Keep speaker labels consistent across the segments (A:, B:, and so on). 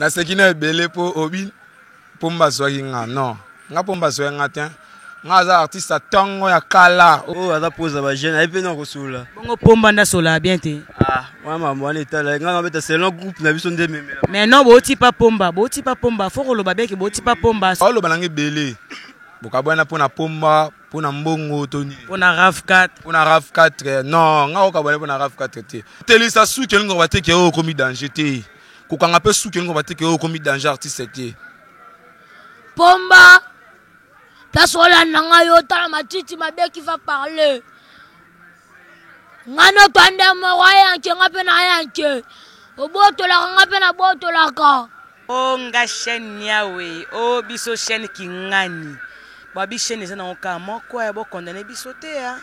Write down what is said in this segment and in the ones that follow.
A: Na sekina belé pour obi pomba soki nga non. Nga pomba soki nga tiens. Nga za artiste tongo ya kala.
B: Oh aza posa ba jeune ayepe na kosula.
C: Bongo pomba nda sola bien te.
B: Ah, mama mwana etala nga ngabeta selon groupe na biso ndeme memela.
C: Mais non boti pas pomba, faut koloba bien que boti pas pomba.
A: Olo banangi belé. Bokabwana pona pomba, pona mbongo toni.
C: Pona RAV4.
A: Pona RAV4 non, nga okabwana pona RAV4 te. Telisa su kelingo bateke o komi danger te. Kokanga pe su kelingo bateke o komi danger artiste te.
D: Pomba tasola nanga yo tala matiti mabe qui va parler. Ngano twande mo wayanke ngape na yanke. Oboto la ngape na boto la ka.
C: O nga chaîne yawe, o biso chaîne kingani. Babi chaîne eza na oka moko ya bo condamner biso te ya.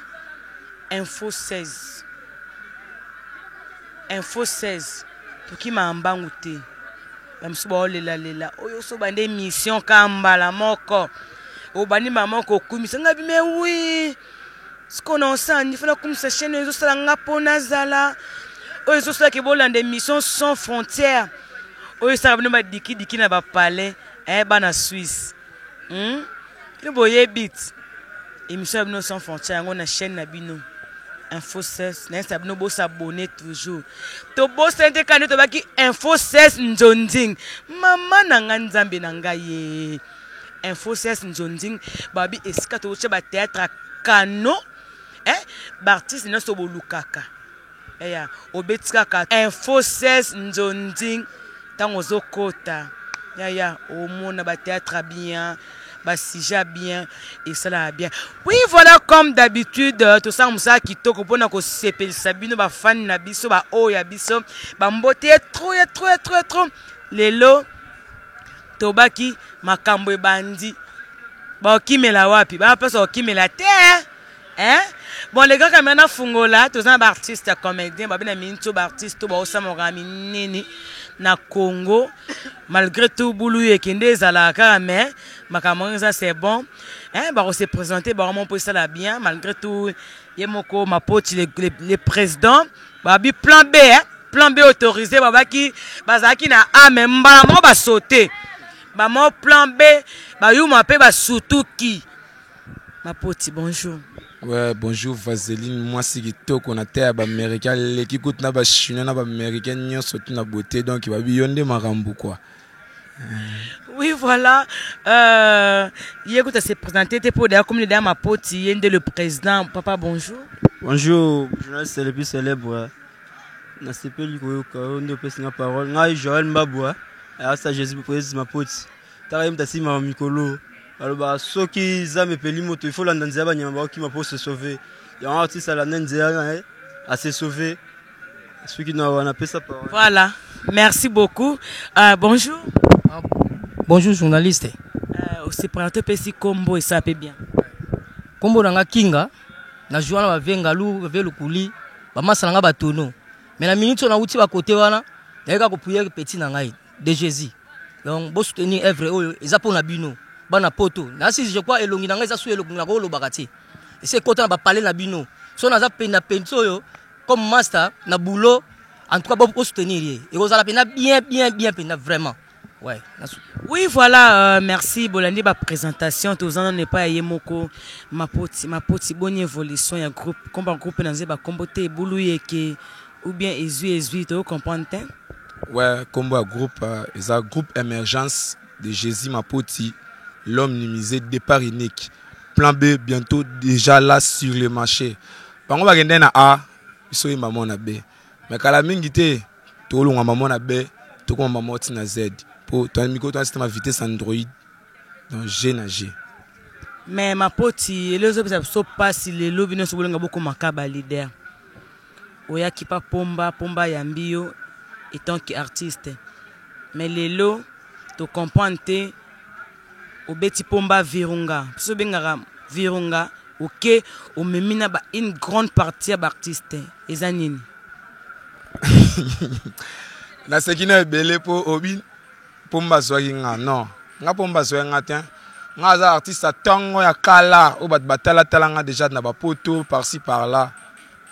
C: Info 16. Info 16. Toki mambangu te. Bamsu ba lela oyo so bande mission kambala moko. O bani mama ko kumisa ngabi me oui. Siko na osani fana kumisa chaîne ezo sala ngapo nazala. Oyo so sala ke bolande mission sans frontières. Oyo sala bino ba diki na ba palais ba Suisse. Le boye bit. Émission bino sans frontières ngona chaîne na bino. Info 16 na sabino bo s'abonner toujours. To bo sente kaneto baki Info 16 Njonding. Mama na nganzambe na ngaye. Info 16 Njonding babi esika to che ba théâtre kano ba artiste no so bolukaka. Eya obetika ka Info 16 Njonding tango zokota. Ya omona ba théâtre bien. Basija bien et ça là bien. Oui voilà comme d'habitude tout ça musa kitoko pona ko sepel sabino ba fan na biso ba oya biso ba mbote trop lelo tobaki makambo ebandi ba kimela wapi ba pesa kimela te bon les gars quand maintenant fungola tous un artiste comédien ba bina minto ba artiste ba osamora minini na Congo malgré tout boulou ekende ezalaka mais makambo ça c'est bon ba on s'est présenté ba vraiment pour ça là bien malgré tout yemoko mapoti les présidents ba bi plan B autorisé ba ki bazaki na même mbala mo ba sauter ba mo plan B ba yuma pe ba surtout qui mapoti bonjour.
A: Ouais, bonjour Vaseline, moi c'est Kitoko na terre américain, l'équipe coûte na ba chinois na ba américain nyo sauté na beauté donc il va biyonde marambu quoi.
C: Oui voilà, hier quand s'est présenté t'es pour d'ailleurs comme les dames ma pote yende le président papa bonjour.
B: Bonjour, journaliste le plus célèbre. Na sepeli ko ka onde pesa na parole. Ngai Joël Mbabwa, à ça Jésus président ma pote. Tarim tasima mikolo. Alors soki zame peli moto il faut landanza ba nyamba qui m'a pour se sauver. Il y a un artiste à la nzea à se sauver. Celui qui n'a pas ça parole.
C: Voilà. Merci beaucoup. Bonjour.
E: Bonjour journaliste.
C: On s'est présenté petit combo et ça peut bien.
E: Combo nanga kinga na joana ba venga lu velo kuli ba masanga ba tono. Mais la minute on a outi ba côté wana, yaka ko prier petit na ngai de Jésus. Donc bo soutenir œuvre oyo ezapo na bino. Bana poto na si je crois elongi nanga eza su elongi na ko lo bakati et c'est côté na ba parler na bino so na za pena penso yo comme master na boulot en tout cas pour soutenir et vous allez bien pena vraiment ouais.
C: Oui voilà merci Bolandi ba présentation tous en n'est pas yemoko mapoti bonne évolution ya groupe comme groupe na ba kombote boulou yeke ou bien ezui to comprendre.
A: Ouais, comme groupe eza groupe émergence de Jésus Mapoti. L'homme numisé, départ unique. Plan B, bientôt déjà là sur le marché. Quand on va gagner na A, il faut maman na B. Mais quand la mingité, tout le monde maman na B, tout le monde maman na Z. Pour ton micro, ton système à vitesse Android, donc G na G.
C: Mais ma poti, les autres ça passe les lobbies ne sont pas beaucoup makaba leader. Oya qui pas pomba yambio étant qu'artiste. Mais les lots, tu comprends au beti pomba virunga so bengara virunga OK o memina ba une grande partie ba artiste ezanini
A: na sekina belé po obi pomba soki nga non nga pomba soki nga tiens nga za artiste tongo ya kala o bat batala talanga déjà na ba poto par ci par là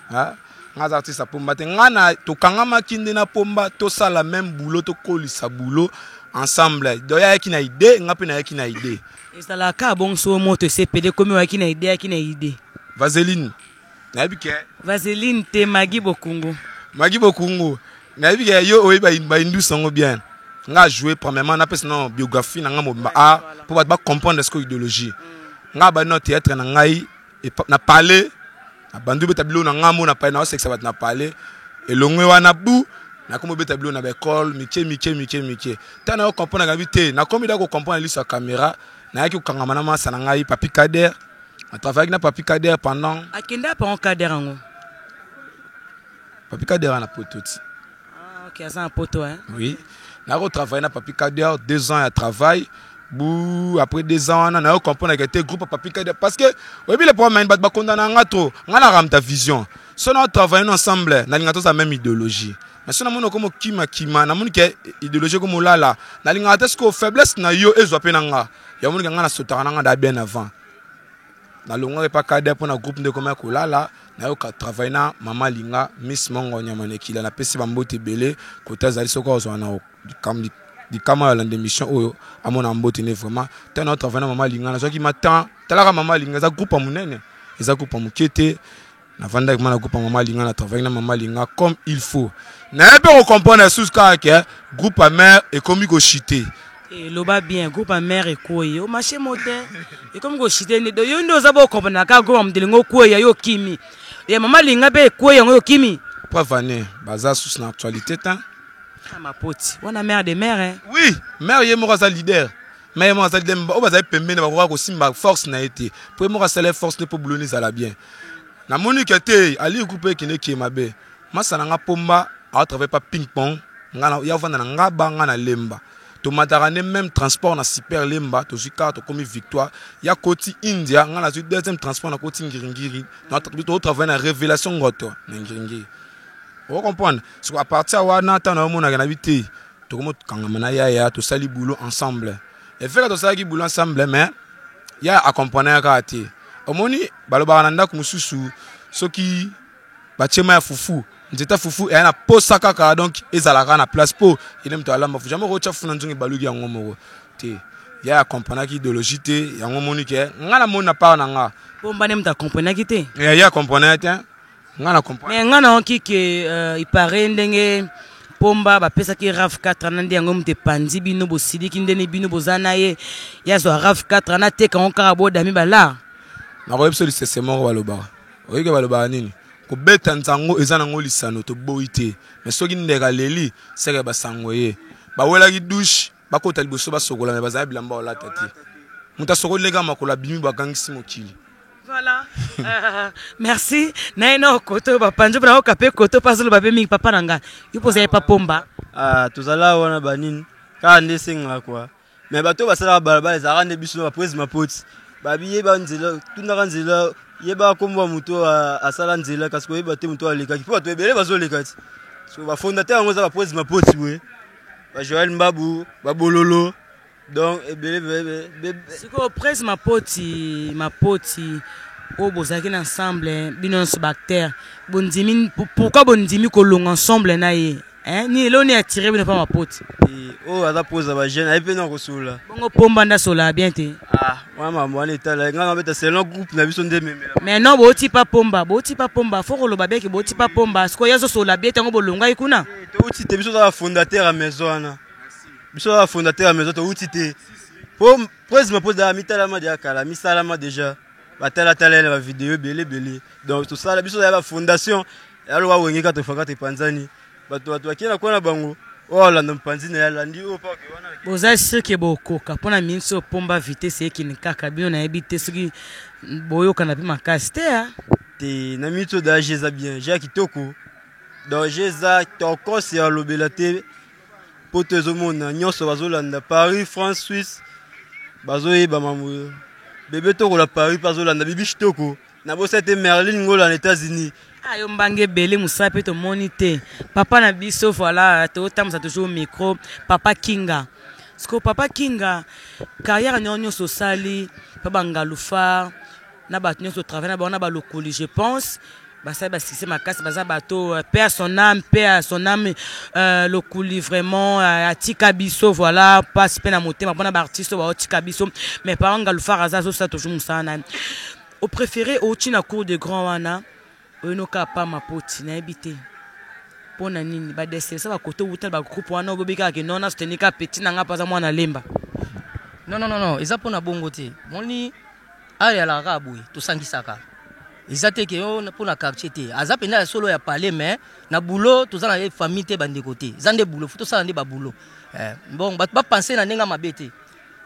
A: hein nga za artiste pomba te nga na tokangama kinde na pomba to sala même boulot to kolisa boulot ensemble do ya ki na idée nga pe na ki na idée
C: ezalaka bon so moto CPD komi wa ki na idée
A: Vaseline na bi ke
C: Vaseline te Magi Bokungu
A: na bi ke yo oyi ba indu sango bien nga jouer premièrement na pesa na biographie na nga mo ba pour ba comprendre ce que idéologie nga ba no théâtre na ngai na parler na bandu betabilo na nga mo na pa na sexe bat na parler elongwe wana bu na komo betabilo na ba école mikie tana ko comprendre ga vite na komi da ko comprendre li sa caméra na yaki ko kangama na masa na ngai Papi Kader on travaille na Papi Kader pendant
C: akenda pa on Kader ngo
A: Papi Kader na pototi
C: OK ça un poto hein
A: oui na ko travailler na Papi Kader 2 ans à travail bou après 2 ans on a comprendre que était groupe Papi Kader parce que oui le problème ba condamner nga trop nga na ram ta vision so na travailler ensemble na linga to sa même idéologie mais so na mono comme kima na mono ke idéologie comme lala na linga ta ce que faiblesse na yo ezo pe na nga ya mono nga na sotara nga da bien avant na longa pa Kader pour na groupe de comme ko lala na yo ka travailler na mama linga Miss Mongo nyamane kila na pesi bambote belé kota zali soko zo na comme di kama la démission oyo amona mbote ne vraiment tant notre travail na mama linga na so ki matin talaka mama linga za groupe munene eza groupe mukete na vanda avec na groupe mama linga na travail na mama linga comme il faut na pe on comprendre sous ka ke groupe mère et comme ko chiter
C: et loba bien groupe mère et koyi o marché moteur et comme ko chiter ne do yo ndo za bo comprendre ka groupe mdelingo koyi yo kimi et mama linga be koyi yo kimi
A: preuve année baza sous l'actualité tant
C: ma pote on a mère des mères hein
A: oui mère yé mo za leader mais moi ça dem o baza pembe na ba ko simba force na été pour mo ça les force de pour bouloni ça la bien na monique té ali couper qui ne qui mabe masana nga pomba a travailler pas ping pong nga ya vanda nga banga na lemba to matarane même transport na super lemba to zika to comme victoire ya koti India nga na deuxième transport na koti ngiringiri na to travailler na révélation ngoto na ngiringiri vous comprenez c'est à partir wana tana mona na vite to comme kangama ya to sali boulot ensemble et fait que to sali boulot ensemble mais ya accompagner ka ati omoni baloba na ndako mususu soki bachema ya fufu nzeta fufu e na posa kaka donc ezalaka na place po ile mto alamba fu jamais rocha funa nzungi balugi yango moko te ya accompagner ki idéologie te yango moni ke ngana mona pa na nga
C: pomba ne mta accompagner ki te
A: ya accompagner te ngana accompagner
C: mais ngana onki ke il paraît ndenge pomba ba pesa ki RAF 4 na ndi yango mte panzi bino bo sidiki ndene bino bozana ye ya zo RAF 4 na te ka on karabo dami bala
A: na ko ebso lisese moko baloba oyike baloba nini ko beta nzango ezana ngo lisano to boite mais soki ndeka leli seke basango ye ba wela ki douche ba kota liboso ba sokola mais baza bilamba ola tati muta sokola lega makola bimi ba gangisi mokili.
C: Voilà. Merci. Naino koto ba panjo bra okape koto pasolo ba bemi papa nanga. Yo poser pa pomba.
B: Ah, tozala wana banini. Ka ndesenga quoi. Mais bato basala balabala za rande biso ba prise ma pote. Ba biye ba nzela, tuna kanzela, yeba komba muto asala nzela kasi ko yeba te muto aleka. Po bato ebele bazo leka ti. So ba fondateur ngo za ba prise ma pote we. Ba Joël Mbabu, ba Bololo. Donc
C: c'est quoi presse ma poti au bozaki ensemble bino ce bactère bondimi pourquoi bondimi ko long ensemble na ye hein ni lo ni attirer bino pas ma pote
B: oh ada pose ba jeune ay pe non ko sula
C: bongo pomba nda sola bien te
B: ah mama mwana etala nga beta c'est long groupe na biso ndeme
C: mais non boti pas pomba faut ko lo ba beki boti pas pomba ce ko yazo sola bien tango bolonga ikuna
B: to uti te biso za fondateur à maison ana biso za fondateur à maison to uti te pour prise ma pose da mitalama dia kala misalama déjà batala tala la vidéo belé donc tout ça la biso ya fondation alors wa wengeka to faka te panzani bato akina kona bango oh la mpanzini ya landi o pa ke wana
C: boza sike bokoka pona minso pomba vitesse ekini kaka bino na ebite soki boyo kana pima kastea
B: te na mito da jeza bien ja kitoko donc jeza toko c'est à l'obelate potezo mona nyonso bazolanda Paris France Suisse bazoye ba mamu bébé toko la Paris bazolanda bibi chitoko na bo c'était Merlin ngola na États-Unis
C: ayo mbange belé musape to monité papa na biso voilà to tamsa toujours micro papa Kinga sko papa Kinga carrière nyonyo sociali pa bangalufa na bat nyonso travail na ba lokoli je pense Basa basisi makasi baza bato paix à son âme le couli vraiment atika biso voilà passe peine à motema pona ba artiste ba atika biso mais par exemple Galufar azazo ça toujours musana au préféré au tina cour de grand wana ono kapa mapoti na ebité pona nini ba desser ça ba côté wuta ba groupe wana obika ke non na soutenir ka petit na nga paza mwana lemba
E: non eza pona bongo te moni ari ala rabu to sangisaka Ils que pour la quartier te azapenda solo ya parler mais na boulot tous na famille te bande côté zande boulot faut ça ba boulot bon ba penser na nenga mabete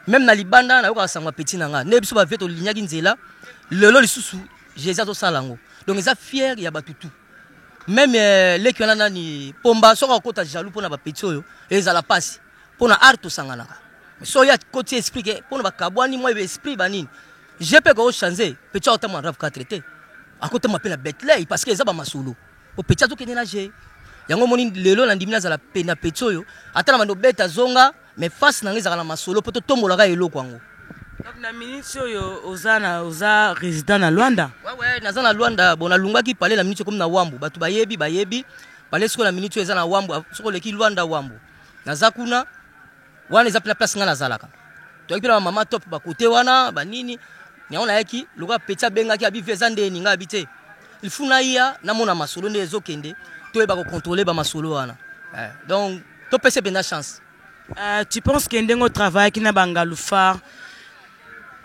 E: même na libanda na ko sangwa petit nanga ne biso ba veto linyaki nzela lelo lisusu Jésus to salango donc ils a fier ya batutu même les qui na ni pomba soko kota jaloux pour na ba petit oyo et la passe pour na art to sangana so ya côté expliquer pour na ba kabwani moi esprit banini j'ai pas ko changer petit autant rave 4 traité à côté m'appelle la Bethlehem parce que ça va masolo au petit to kenena je yango moni lelo na ndimina za la pena petsoyo atala mando beta zonga mais face na ngeza la masolo poto tombola ka elo kwango
C: donc na minute yo oza résident na Luanda
E: ouais na za na Luanda bona lunga ki parler la minute comme na Wambu batu bayebi parler siko na minute eza na Wambu siko leki Luanda Wambu na za kuna wana za place ngana zalaka to kipela mama top ba côté wana ba nini Niaona yaki luka pecha benga ki abi vezande ninga habité il faut naia na mona masolo ne ezokende to eba ko contrôler ba masolo wana donc to pese bena chance
C: tu penses que ndengo travail ki na Galufar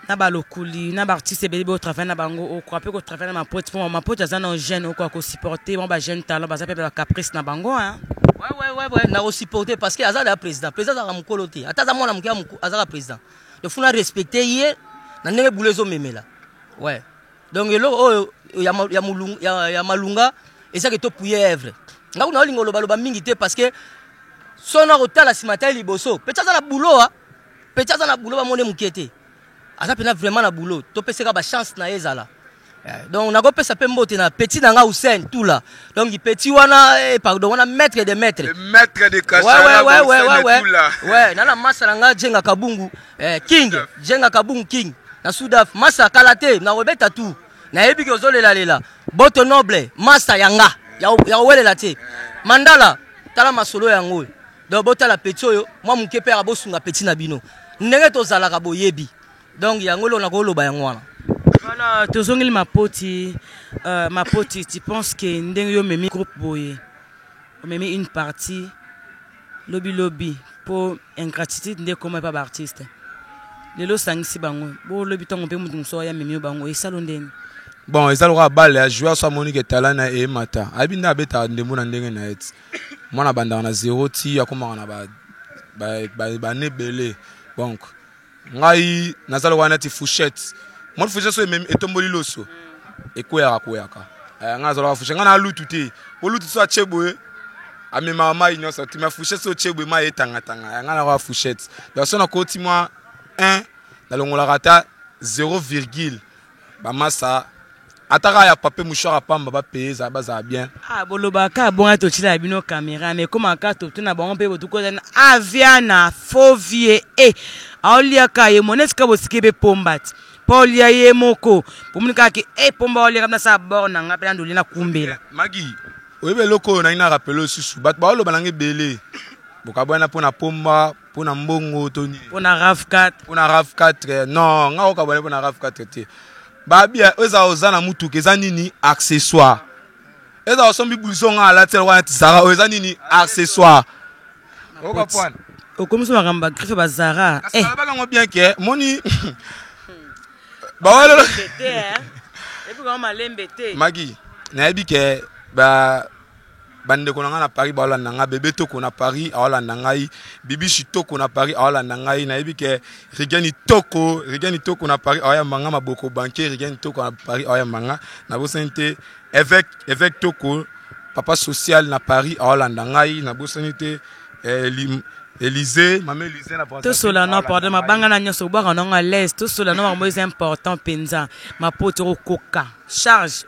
C: na ba lokuli na ba artiste bebe au travail na bango o croit que travail na mapote pour mapote azana jeune ko ko supporter bon ba jeune talent ba ça peut la caprice na bango hein
E: ouais na ko supporter parce que azala président za mukolote ata za mona mukia azala président de funa respecter hier na ndenge boulezo memela ouais donc elo ya malunga eza que to puyer œuvre nga kuna olingo loba mingi te parce que sona rotala simata liboso peut-être na boulot peut-être na boulot ba mone mukete asa pena vraiment na boulot to peseka ba chance na ezala donc na ko pesa pe mbote na petit na nga Hussein tout là donc il petit wana pardon wana maître de
A: Kachara
E: ouais na masa nga jenga kabungu king jenga kabungu king na Soudaf masa kalate na robeta tout na yebi ke ozolela boto noble masa yanga ya welela te mandala tala masolo yango donc botala petit oyo moi muke père abosunga petit na bino ndenge tozalaka boyebi donc yango lo na ko loba yango wana
C: voilà tozongeli mapoti tu penses que ndenge yo memi groupe boye o memi une partie lobby pour ingratitude ndeko comme pas artiste lelo sangisi bango bo lobi tongo pe mutu so ya memi bango esalo ndeni
A: bon ezalo balle ya joueur so monique talent na e mata abinda beta ndemo na ndenge na et mwana banda na 0 ti akoma na ba nebele donc ngai nazalo wana ti fourchette mon fourchette so même etomboli loso ekoyaka nga zalo fourchette nga na lutu te o lutu so acheboe amema mama inyoso ti ma fourchette so cheboe ma etanga nga na wa fourchette donc so na ko ti moi 1 dans le ngolakata 0, ba massa ataka ya papier mouchoir pamba ba payer za baza bien
C: boloba ka bonga to tila bino caméra mais comment ka to na bongo pe botuko na aviana fovie aolia ka ye moneska bosikebe pombat paulia ye moko pomunika ke pomba olia kamna sa borna ngape ndoli na kumbela
A: magi oyebe loko na ina rappelo susu bat ba oloba nange bele bokabwana pona pomba pona mbongo toni
C: pona RAV4
A: non nga okabwana pona RAV4 te babia eza ozana mutu keza nini accessoire eza osombi bulsonga ala tel wana tsara eza nini accessoire okapwana
C: okomiso makamba griffe bazara
A: ba ngo bien que moni ba wala
C: et puis comment lembete
A: magi na yebi ke ba bande ko na Paris ba wala nanga bébé toko na Paris awala nangai bibi shitoko na Paris awala nangai na yebi ke rigani toko na Paris awaya manga maboko banquier rigani toko na Paris awaya manga na bosente évêque toko papa social na Paris awala nangai na bosente Élysée maman Élysée na
C: tout cela non pardon ma banga na nyoso bwa na l'est tout cela non moi c'est important penza ma pote okoka charge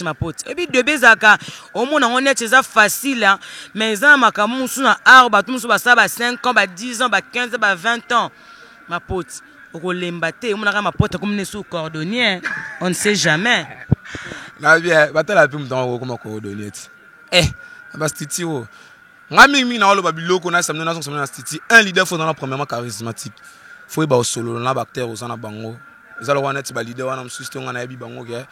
C: ma pote et puis de bezaka au monde on est ça facile mais ça makamusu na arba tout musu ba ça ba 5 ans ba 10 ans ba 15 ans ba 20 ans ma pote okolemba te on a ma pote comme ne sous cordonnier on ne sait jamais
A: Na bien, batala pi mtango koma ko doniet. Ba stiti wo. Ngami na olo babiloko na samna na stiti. Un leader faut dans la premièrement charismatique. Faut ba solo na bactère ozana bango. Ezalo wana ti ba leader wana msusto ngana yebi bango ke.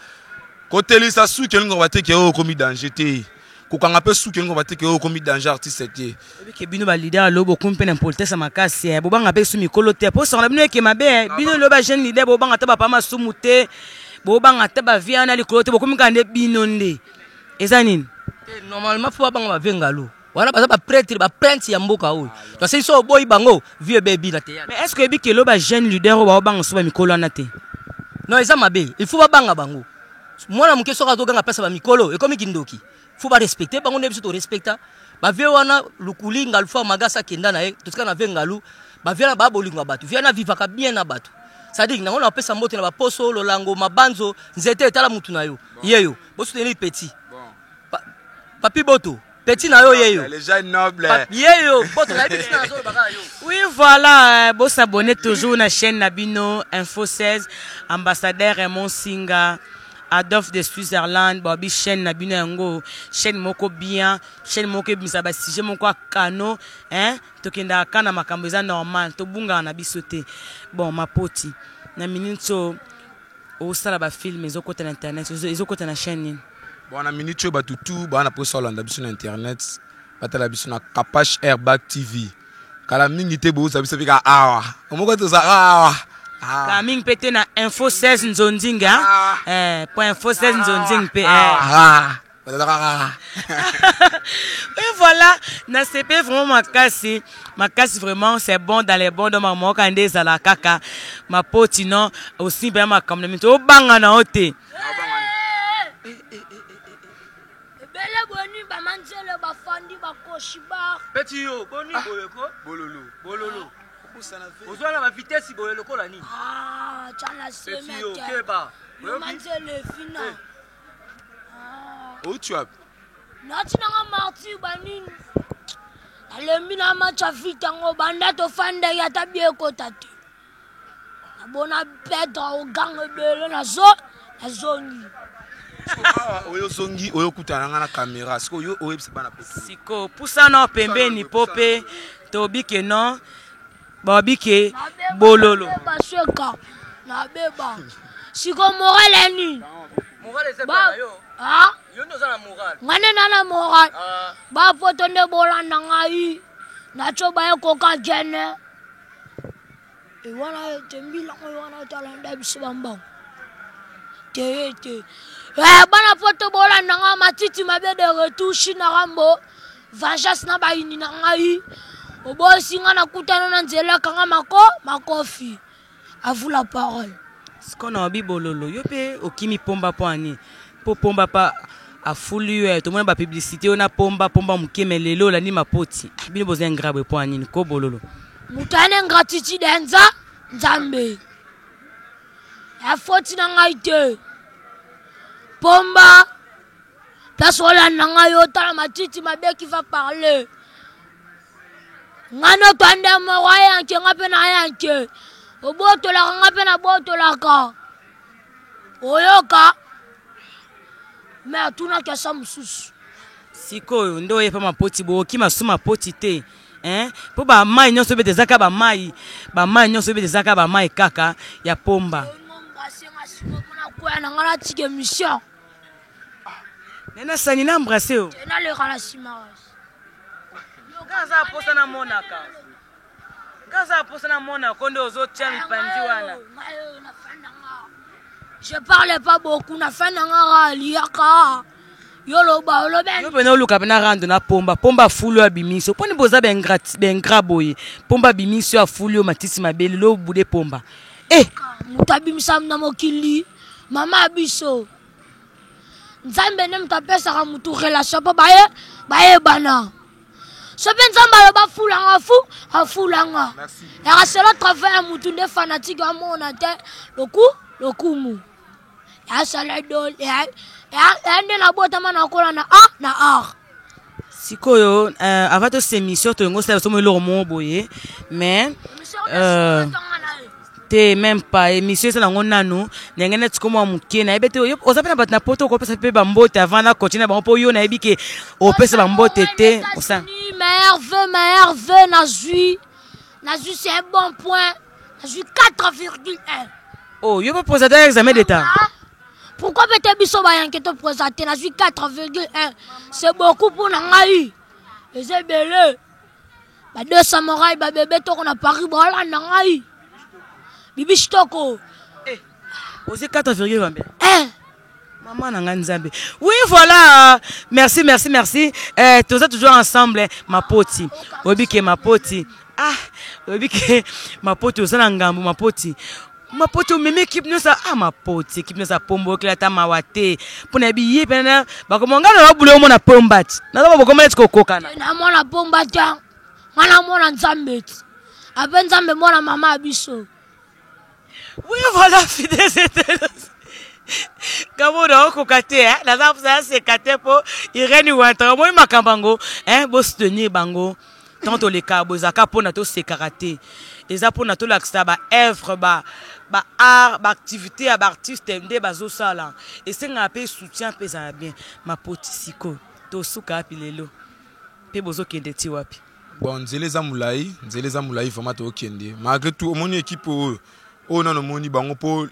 A: Côté li sa sou ke ngo bate ke o komi danger te. Kokanga pe sou ke ngo bate ke o komi danger artiste te.
C: Ke bino ba leader lobo kumpe na politesse makasi. Bobanga pe su mikolo te. Po so na bino ke mabe. Bino lo ba jeune leader bobanga ta ba pa masumu te. Bobanga ta ba via na likolo te bokomi kande bino nde. Ezanine.
E: Normalement faut banga ba vengalo. Wana ba prêtre ba prince ya mboka oyo. To sei so boy bango vieux baby na te.
C: Mais est-ce que bi ke lo ba jeune leader ba banga so ba mikolo na te?
E: Non, eza mabe. Il faut ba banga bango. Mwana muke soka to ganga pesa ba mikolo e komi kindoki. Faut ba respecter bango ne biso to respecta. Ba vie wana lukuli ngalfa magasa kenda na e to tika na vengalu. Ba vie na ba bolinga batu. Vie na vivaka bien na batu. C'est-à-dire na ona pesa mbote na ba poso lolango mabanzo nzete etala mutu na yo. Yeyo. Bo soutenir petit. Papi Boto, petit na yo yeyo.
A: Les gens nobles.
E: Yeyo, Boto la petit na zo baka yo.
C: Oui, voilà, bon s'abonner toujours à la chaîne Nabino Info 16, ambassadeur Raymond Singa, Adolphe de Switzerland, Bobby chaîne Nabino Ngo, chaîne moko bien, chaîne moko bisaba sujet moko kano, hein, to kenda kana makambo eza normal, to bunga na bisote. Bon, ma poti, na minute au sala ba film ezokota na internet, ezokota na chaîne.
A: Bon, na minute batutu, ba na poso landa biso na internet, batala biso na Capache Airbag TV. Kala mingi te bo sabi ka awa. Omoko to za awa.
C: Ka mingi pete na Info 16 Nzondinga. Point Info 16 Nzonding pe. Et voilà, na CP vraiment makasi vraiment c'est bon dans les bons de maman quand des à la kaka. Ma poti non aussi bien ma comme le to banga na ote.
D: Bele boni ba manzele ba fandi ba koshiba.
E: Petit yo, boni boyeko, bololo. Ozwana ba vitesse boyeko la ni.
D: Tchala semete.
E: Petit yo, keba.
D: Manzele fina.
A: Oh tu as.
D: Nati na marti banini. Alembi na macha vita ngo banda to fanda ya tabie ko tatu. Abona Pedro gang bele na zoni.
A: Oyo songi oyo kutana na caméra siko yo oyebisa bana poto
C: siko pusa na pembeni pope to bike no babike bololo
D: basweka na beba siko morale
E: ba yo yo ndo za na moral
D: ngane na moral ba poto ne bolanda ngai na choba ko ka jene e wana tembila ko wana talanda bisibamba te bana poto bola nanga matiti mabe de retouche na rambo vengeance na bayini na ngai obosinga na kutana na nzela kanga makofi à vous la parole
C: ce qu'on a bibololo yo pe okimi pomba poani po pomba pa a fulu to mona ba publicité ona pomba mukemelelo la ni mapoti bino bozen grabe poani ko bololo
D: mutane ngratitude nzambe ya foti na ngai te pomba place wala nanga yo tala matiti mabe qui va parler ngano tande mo yanke ngape na yanke oboto la ngape na boto la ka oyoka me atuna kesa mususu
C: siko ndo yepa mapoti bo kima suma poti te hein po ba mai nyonso be dezaka ba mai nyonso be dezaka ba mai kaka ya pomba
D: quoi na ngala tike mission
C: nena sani na embrasser o
D: na le rala simaras
C: yo gaza posa na mona kondo ozo tian pandi wana
D: je parle pas beaucoup na fana ngara liaka yolo ba lo ben
C: yo beno luka bena rando na pomba fulu ya bimiso poni boza ben boye pomba bimiso ya fulu matisi mabeli lo bude pomba
D: mutabimisa na mokili mama biso nzambe ne mtapesa ka mutu relation pa baye bana so ben nzamba ba fulanga ya selo travail mutu nde fanatique amona te lokumu ya sala dol ya nde na bota mana kola na art
C: sikoyo avant to émission to ngo sa somo lo mo boye mais te même pas émission ça nango nanu ndenge neti ko mwa muke na yebete ozape na bato na poto ko pesa pe bambote avant na continuer bango po yo na yebi ke opesa bambote te osa
D: meilleur vœu nazui c'est un bon point nazui 4,1.
C: oh yo pas présenter examen d'état
D: pourquoi peut-être biso ba yanketo présenter nazui 4,1 c'est beaucoup pour nangai et c'est belé ba deux samouraïs ba bébé to qu'on a Paris voilà nangai bibi chitoko
C: aussi 4,1 maman nanga nzambe oui voilà merci tous êtes toujours ensemble ma poti obike ma poti obike ma poti osana ngambo ma poti o meme équipe nous ça ma poti équipe nous ça pombo kila ta mawate pona biye pena ba komonga na bulo mo na pombat na ba komela tiko kokana
D: na mo na pombat ngana mo na nzambe abe nzambe mo na mama abiso.
C: Oui, voilà, fidèle, c'était. Comme on a cocaté, la dame, ça, c'est caté pour Irène ou un temps. Moi, ma cambango, beau soutenir bango. Tant les cas, bozaka pour nato, c'est karaté. Les apôtres nato, l'accès, œuvre, art, activité, artiste, MD, bazo, ça, là. Et c'est un peu soutien, ça bien. Ma potisiko, to souka, pilelo. Pe bozo qui est de wapi.
A: Bon, Nzele Zamoulaï, vraiment, to okende. Malgré tout, mon équipe, oh non, moni bango po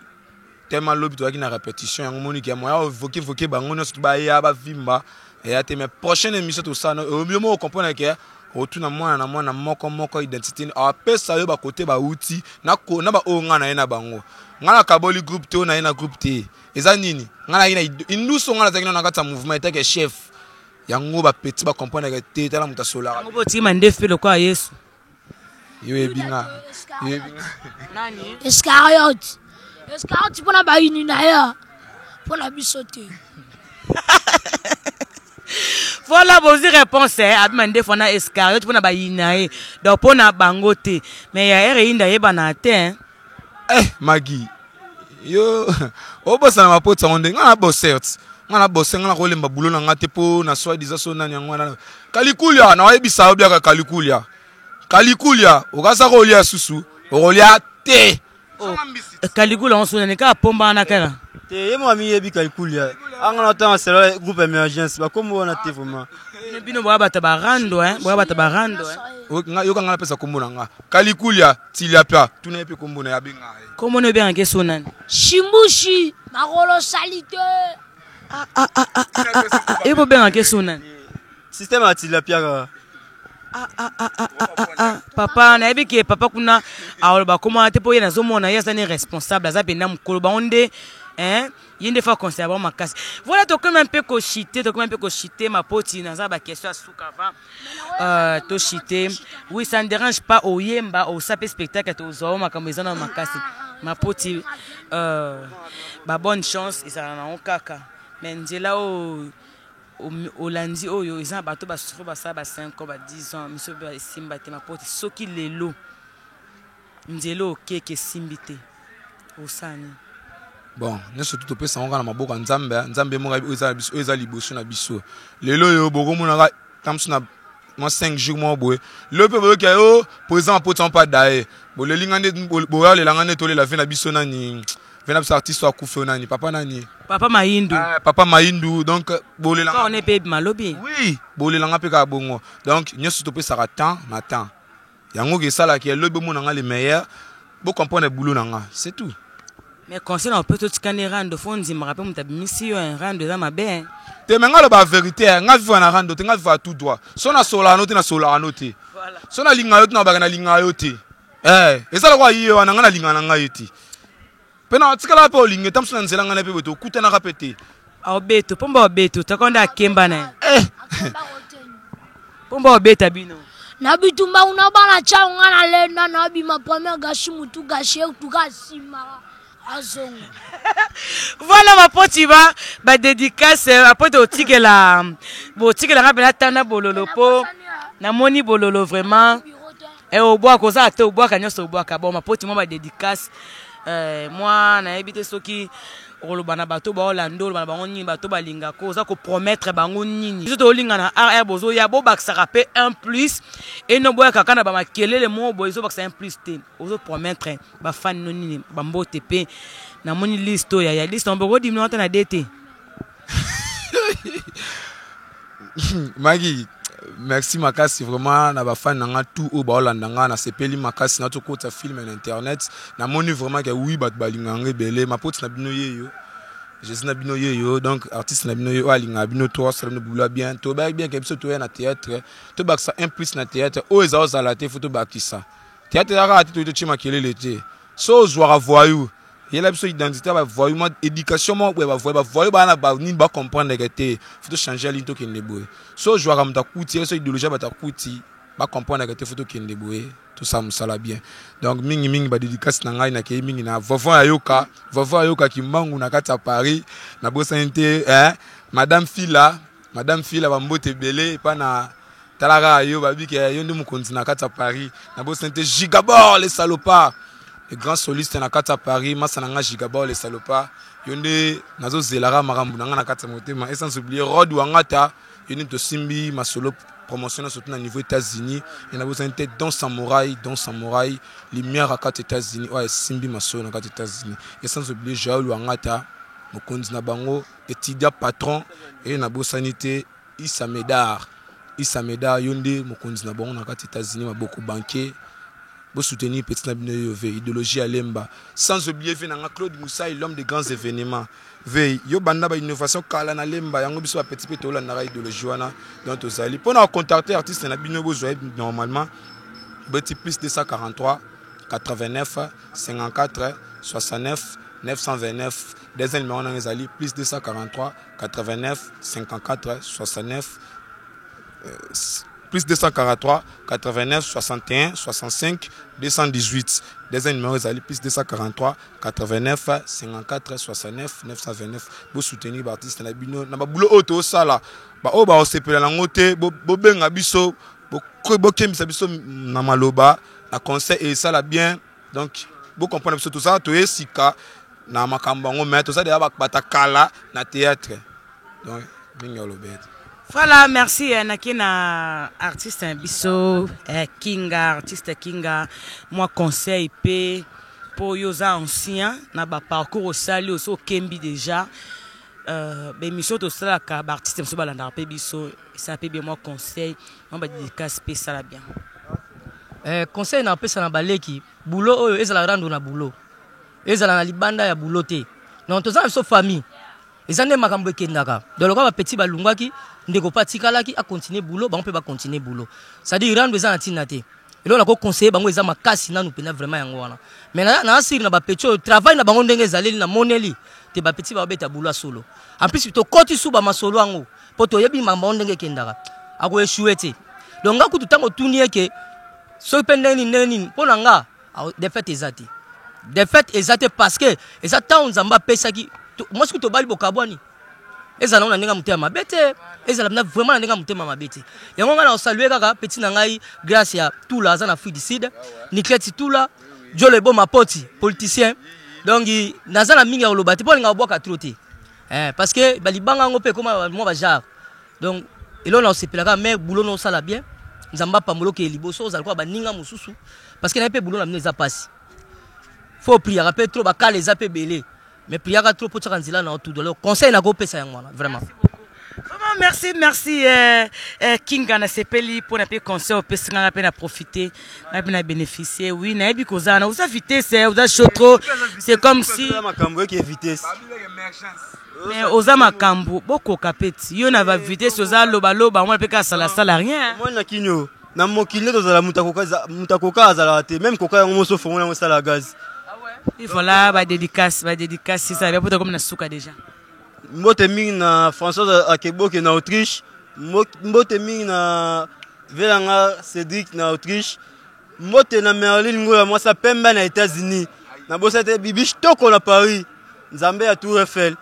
A: tellement lobby to na répétition yango moni ki moya voquer bango no surtout ba ya ba vimba et ate mais prochaine émission to ça au mieux mo comprendre que otu na mwana moko identité a pesa yo ba côté ba outil na ko na ba o ngana na bango ngana kaboli groupe to na groupe T eza nini ngana ina induso ngana zakina na kata mouvement était que chef yango ba petit ba comprendre que T tala muta sola
C: ngo boti mande felo kwa Yesu
A: yo ebinga
C: nani
D: Iscariote pona ba ini na ya pona bisote.
C: Voilà vos réponses à demander fona Iscariote pona ba ini donc pona bangote mais ya ere inda yeba na te
A: Magi yo obosa na mapota onde ngana bosset ngana bosse ngana ko lemba bulo na ngate po na soi disaso nani ngwana kalikulia na wayebisa obia kalikulia okasa ko lia susu okolia te
C: Caligula on sonne ka pomba na kara
B: te yemo ami yebi Calikulia angana tanga selo groupe émergence ba comme on a te vraiment
C: bino boya bata barando
A: yo kanga pesa kombona nga Calikulia tilapia tuna epe kombona ya benga
C: comment ne bien ke sonane
D: Shimbushi makolo salite
C: ebo bien ke sonane
B: système a tilapia
C: papa na yebi ke papa kuna aloba comment te poye na zomona yesa ni responsable za benda mukolo ba onde yende fa conserver ma casse voilà to comme un peu cochiter ma poti na za ba question asuka avant to chiter oui ça ne dérange pas au yemba au sape spectacle to zo ma kameza na ma casse ma poti ba bonne chance isa na okaka mais nzela au lundi oyo ils ont bateau ba sur ba ça ba 5 ans ba 10 ans monsieur ba simba te ma porte soki lelo nzelo keke simbite osani
A: bon neso tout pe sango na maboka nzambe mo eza liboso na biso lelo yo boko monaka kamsu na 5 jours mo boye le pe boyo yo présent potant pas dae bo le lingande bo ya le langane to le la fin na biso nani venab artiste wa kufe nani papa Mahindu donc bolela
C: on est baby malobi
A: oui bolela nga pe ka bongo donc nyoso to pe sara temps na temps yango ke sala ke lobi mo nga le meilleur bo comprendre boulot nga c'est tout
C: mais conseil on peut tout scanner rando fondi me rappelle mon mission un rando za mabe
A: te menga lo ba vérité nga vivre na rando te nga vivre tout droit sona sola note na sola note voilà sona linga yo na ba na linga yo te ezala kwa yiyo wana nga na linga na nga yeti pena tikala pa olinge tamsuna nzela ngana pe beto kutana kapete
C: obeto pomba obeto takonda kemba na pomba obeta bino
D: na bitumba una bana cha ngana lenda na bima premier gashi mutu gashi tuka sima azongo.
C: Voilà ma poti ba dédicace après otikela ngabela tana bololo po na moni bololo vraiment et au bois koza te au bois kanyo so bois ka bon ma poti mo ba dédicace moi na ebité soki olobana bato ba olando olobana bango nini bato balinga ko za ko promettre bango nini surtout olinga na RR bozo ya bo bakisaka pe un plus et no boya kaka na ba makelele mo bozo bakisa un plus te ozo promettre ba fan no nini ba mbote pe na moni liste ya liste on boko dimno na DT.
A: Magi, merci makasi vraiment na ba fan nanga tout au ba olandanga na sepeli makasi na to kota film en internet na moni vraiment que oui bat balinga ngebele ma pote na bino yeyo je na bino yeyo donc artiste na bino yeyo alinga bino to ça ne boula bien to ba bien que biso to na théâtre to ba ça un plus na théâtre o eza za la te photo ba kisa théâtre ya ra to chima kelele te so jouer voyou il y a une identité, une éducation, ni ba comprendre que faut changer l'ito qui n'est beau. So jouer comme ta couti, so idéologie ba ta couti, ba comprendre que faut qui n'est beau. Tout ça musala bien. Donc mingi ba dédicace na ngai na ke mingi na vovon ayoka ki mangu na kata Paris, na bosante madame Fila ba mbote belé pa na talara ayo ba bi ke yo ndi mukonzi na kata Paris, na bosante Gigabor les salopards. Les grands solistes na kata Paris, Masananga Gigabor les salopards, yonde nazo zelara marambu na kata motema, et sans oublier Rod Wangata, yonde to simbi ma solo promotionnel surtout au niveau États-Unis, et na besoin de Don Samouraï, lumière à kata États-Unis, ouais simbi ma solo na kata États-Unis, et sans oublier Joël Wangata, mokonzi na bango, étudiant patron, et na bosanité Issa Medar, yonde mokonzi na bango na kata États-Unis, ma beaucoup banquier. Pour soutenir petit idéologie à Lemba. Sans oublier Claude Moussa, l'homme des grands événements. Yo banda ba innovation kala na Lemba, yango biso petit peu tola na idéologie wana donc tozali. Pour nous contacter artiste na bino besoin normalement petit plus 243 89 54 69 929 deuxième numéro na ezali plus 243 89 54 69 plus 243 89 61 65 218 deuxième numéro est plus 243 89 54 69 929 pour soutenir l'artiste na bino na babulo auto sala ba o ba osepela na ngote bo benga biso bo kemisa biso na maloba na conseil et ça la bien donc bo comprendre biso tout ça to esika na makambo ngo mais tout ça de ba batakala na théâtre donc bingo lobet.
C: Voilà, merci nakina artiste biso artiste Kinga, moi conseil pe pour yoza ancien na ba parcours au sali au Kembi déjà mission to sala ka artiste biso balanda pe biso ça peut bien moi conseil on ba dédicace pe ça la bien
E: conseil na pe ça na baleki boulot oyo ezala rando na boulot ezala na libanda ya boulot te non to za so famille ezande makambo ekendaka donc ba petit balungwaki ndeko patikalaki a continuer boulot ba on peut pas continuer boulot ça dit rendre ça na tinate et là ko conseiller bango eza makasi nanu pena vraiment yango wana mais na asiri na ba petit travail na bango ndenge ezaleli na moneli te ba petit ba beta boulot solo en plus to koti suba masolo yango poto yebi mambo ndenge kendaka ako échouer te donc nga kutu tango tunie ke so pendeni neni pona nga défaite ezate parce que eza temps nzamba pesaki moi ce que to bali bokabwani ezala na ndenge mutema mabete ezala na vraiment na ndenge mutema mabete yango nga na saluer kaka petit na ngai grâce ya Tula aza na Afrique du Sud Nikleti Tula Jole Bo Mapoti politicien donc naza na mingi ya olobati po nga boka troté parce que balibanga ngo pe comme moi ba jar donc elo na osepelaka mais boulot no sala bien nzamba pamolo ke liboso za kwa baninga mususu parce que na pe boulot na mine za passe faut prier rappel trop ba kale za pe belé mais prier trop pour tsanzila na tout le conseil na go pesa yango vraiment.
C: Vraiment merci Kinga na sepeli pour na pe conseil au pesa na pe na profiter na pe na bénéficier oui na ebi kozana usa vitesse usa chotro c'est comme si
B: makambo qui est vitesse
C: mais oza makambo boko kapeti yo na va vitesse oza loba moi pe ka sala rien
B: moi na kinyo na mokile tozala mutakoka azala te même koka yango moso fongo na sala gaz.
C: Il faut là ba dédicace si ça va pour comme na souka déjà.
B: Mbote mingi na François Akebo qui na Autriche, mbote mingi na Velanga Cédric na Autriche, mbote na Merlin ngola moi ça pemba na États-Unis. Na bossa te bibi toko na Paris, Nzambe à Tour Eiffel.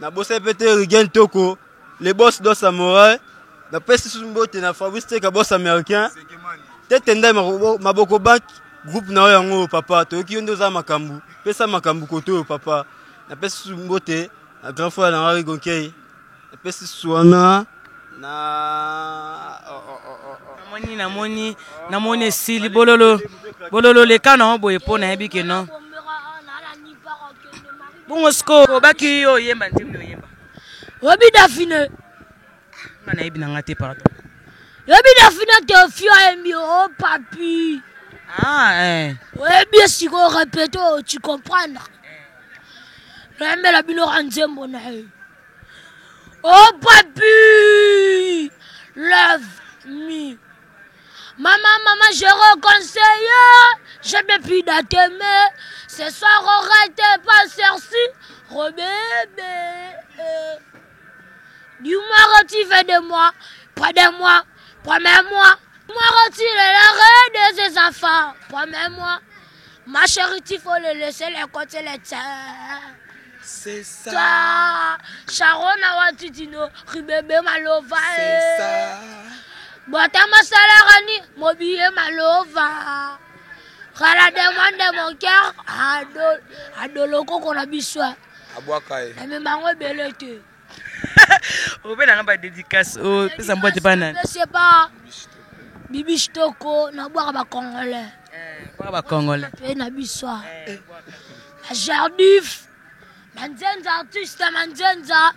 B: Na bossa pete Rigen Toko, les boss do Samouraï, na pesi mbote na Fabrice ka boss américain. Tete ndai maboko bank groupe na yango papa toki ndo za makambu pesa makambu koto papa na pesa mbote na grand frère na Henri Gonkei na pesa suana na
C: namoni sili bololo le kana boye pona yebi ke non bongo sko baki yo yemba ntimno yemba
D: Obi Dafine
C: ngana yebi na ngate pardon
D: Obi Dafine te fio emi oh papi Obi si go répéter tu comprends Rembe la bino ranzembo na oh papi love me Maman, je reconseille, je n'ai plus à t'aimer. Ce soir, arrête pas cerci, rebébé. Dis-moi, retire de moi, près de moi, promets-moi. Moi, retire l'arrêt de ses enfants, promets-moi. Ma chérie, il faut le laisser les côtés les tiens.
A: C'est ça.
D: Sharon Awatitino, Ribébé Malova.
A: C'est ça.
D: Bota masalarani, mobile malova. Rala demande de mon cœur, adoloko qu'on a besoin.
A: Abouakaye.
D: Mais mango belete.
C: Au fait, on a dédicace. Oh, ça me boit pas nan.
D: Je sais pas. Bibi Stoko, na boire ba congolais.
C: Boire ba congolais.
D: Na besoin. Jardif. Manzenza artiste manzenza.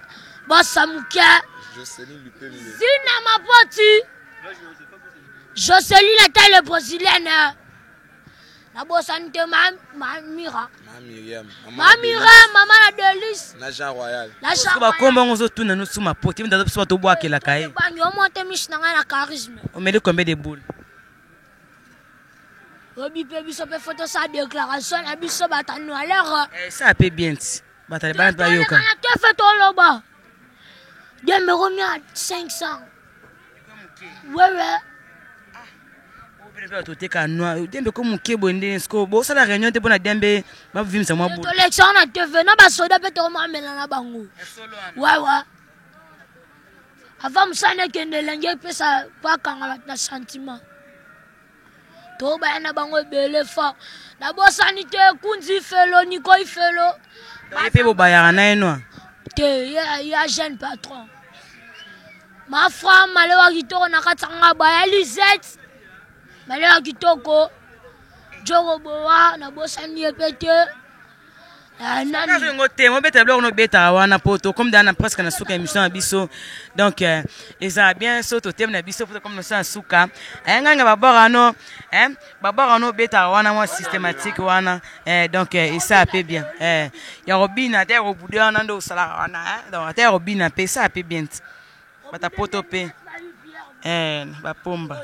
D: Bossa muke.
A: Jocelyne Lupé.
D: Zina ma poti. Jocelyne était le brésilienne. La bossante Mamira. Maman la Delis.
A: La Jean Royal.
D: La Jean
C: Royal. Comment on se tourne nous sous ma pote, on doit soit au bois qui la caille.
D: On monte la charisme.
C: On met combien de boules?
D: Robi Pébi se fait photo sa déclaration, la biso batanu à l'heure.
C: Ça peut bien. Batale ban ba yoka.
D: Tu fait ton loba. Dieu me remet à 500. Ouais.
C: Toteka noa dembe ko mukebo ndene sko bo sala réunion te bona dembe ba vimisa mwa bu
D: to lection na TV na ba soda pe to ma mela na bango ouais avant msane kende lenge pesa pa kangala na sentiment to ba na bango bele fa na bo sanite kunzi felo niko ifelo
C: ba pe bo bayara na eno
D: te ya jeune patron ma femme malewa kitoko na katanga ba ya Lisette Malheur kitoko Jogo boa na bosani epete
C: nani ngote mo beta blog no beta wana poto comme dans presque na suka émission na biso donc ça bien soto thème na biso comme no sa suka nganga babora no beta wana mo systématique wana donc ça peut bien ya robina te robude wana ndo sala wana donc te robina pe ça peut bien bata poto pe ba pomba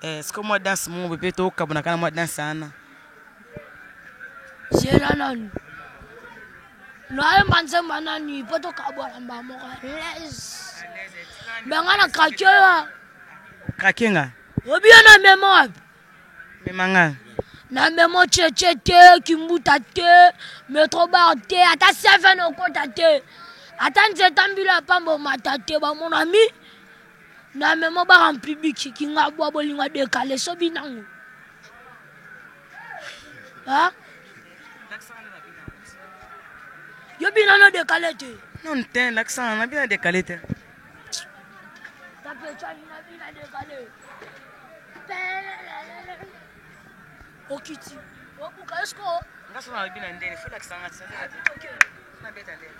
C: est-ce que moi danse mon bébé to kabuna kana moi danse ana
D: Zera non Noye manze manani poto kabora mbamo les Bangana krakewa
C: krakenga
D: Obia na memo
C: memanga
D: na memo cheche te kimbuta te metro bar te ata 7 okota te ata nzetambila pambo matate ba mon ami na memo ba en public ki nga boa bolinga décalé so binango ha yo binano décalé te
C: non ten l'accent na bien décalé te
D: ta pecha na bina décalé okiti obuka esko
C: ngaso na bina ndene faut l'accent ngasa
D: OK
C: na beta ndene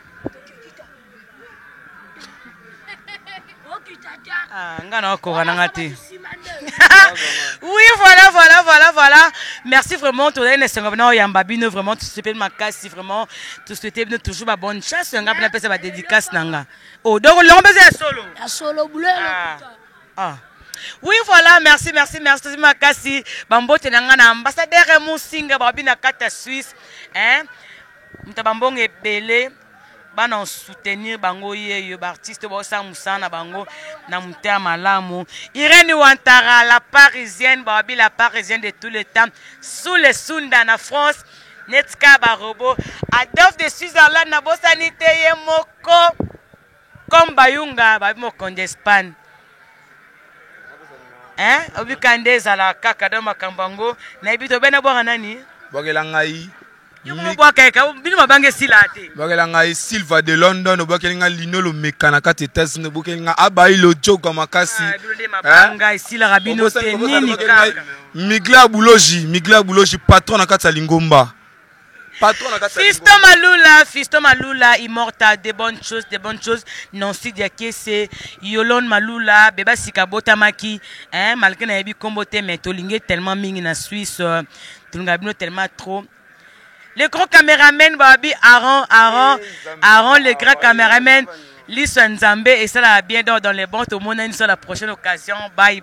C: Oui, voilà. Merci vraiment. Tu es vraiment Yambabino, vraiment tu souhaites ma casse, vraiment tu souhaites toujours ma bonne chasse. On a appelé ça ma dédicace nanga. Oh, donc l'on besoin solo.
D: La solo boulé.
C: Oui, voilà, merci ma casse. Bambo tenanga na ambassadeur Musinga babina kata Suisse, Mtabambong est belé. Bana soutenir bango ye artiste bosa musana bango na mutema malamu Irene Wantara la parisienne babi la parisienne de tout le temps sous les sunda na France Netka Barobo Adolphe de Switzerland na bosanite ye moko comme Bayunga babi mo konde Espagne hein obikande ezala kaka do makambango na ibito bena bwa nani
A: bokela ngai
C: yuko bwa kaka bino mabange sila te
A: bokela ngai Silva de London bokela ngai Linolo mekana kati test ne bokela ngai abai lo joka makasi
C: bino mabanga sila rabino te nini kaka
A: Migla Buloji patron na kati ya Lingomba.
C: Fiston Malula, immortal, des bonnes choses. Non, si diake c'est Yolon Malula, Beba Sikabota Maki, hein, malgré na yebi kombote, mais tolingue tellement mingi na Suisse, tulingabino tellement trop. Les grands caméramens, Babi, Aaron, les grands caméramens, Liso Nzambe, et ça là bien dans les bons, tout le monde a une seule la prochaine occasion. Bye.